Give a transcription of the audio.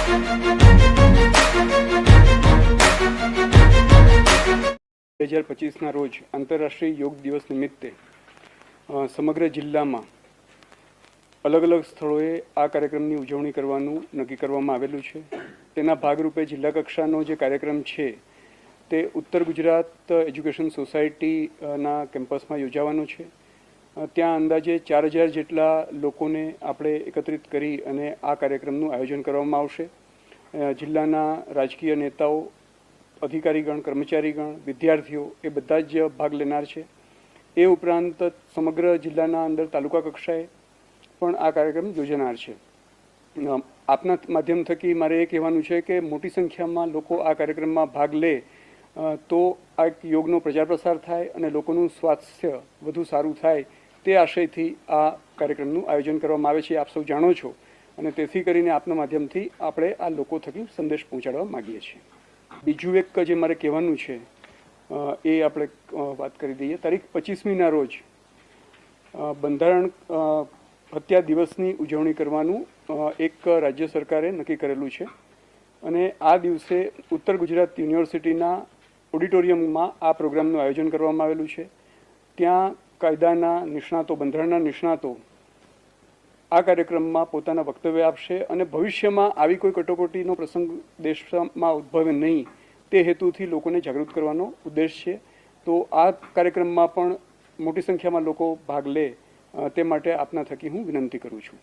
2025 રોજ આંતરરાષ્ટ્રીય યોગ દિવસ નિમિત્તે સમગ્ર જિલ્લામાં અલગ અલગ સ્થળોએ આ કાર્યક્રમની ઉજવણી કરવાનું નક્કી કરવામાં આવેલું છે. તેના ભાગરૂપે જિલ્લા કક્ષાનો જે કાર્યક્રમ છે તે ઉત્તર ગુજરાત એજ્યુકેશન સોસાયટીના કેમ્પસમાં યોજાવાનો છે. ત્યાં અંદાજે 4000 જેટલા લોકોને આપણે એકત્રિત કરી અને આ કાર્યક્રમનું આયોજન કરવામાં આવશે. જિલ્લાના રાજકીય નેતાઓ, અધિકારીગણ, કર્મચારીગણ, વિદ્યાર્થીઓ એ બધા જ ભાગ લેનાર છે. એ ઉપરાંત સમગ્ર જિલ્લાના અંદર તાલુકા કક્ષાએ પણ આ કાર્યક્રમ યોજાનાર છે. આપના માધ્યમ થકી મારે એ કહેવાનું છે કે મોટી સંખ્યામાં લોકો આ કાર્યક્રમમાં ભાગ લે તો આ યોગનો પ્રચાર પ્રસાર થાય અને લોકોનું સ્વાસ્થ્ય વધુ સારું થાય તે આશયથી આ કાર્યક્રમનું આયોજન કરવામાં આવે છે. આપ સૌ જાણો છો અને તેથી કરીને આપના માધ્યમથી આપણે આ લોકો થકી સંદેશ પહોંચાડવા માગીએ છીએ. બીજું એક જે મારે કહેવાનું છે એ આપણે વાત કરી દઈએ. તારીખ 25મીના રોજ બંધારણ હત્યા દિવસની ઉજવણી કરવાનું એક રાજ્ય સરકારે નક્કી કરેલું છે અને આ દિવસે ઉત્તર ગુજરાત યુનિવર્સિટીના ઓડિટોરિયમમાં આ પ્રોગ્રામનું આયોજન કરવામાં આવેલું છે. ત્યાં કાયદાના નિષ્ણાતો, બંધારણના નિષ્ણાતો આ કાર્યક્રમમાં પોતાના વક્તવ્ય આપશે અને ભવિષ્યમાં આવી કોઈ કટોકટીનો પ્રસંગ દેશમાં ઉદ્ભવે નહીં તે હેતુથી લોકોને જાગૃત કરવાનો ઉદ્દેશ છે. તો આ કાર્યક્રમમાં પણ મોટી સંખ્યામાં લોકો ભાગ લે તે માટે આપના થકી હું વિનંતી કરું છું.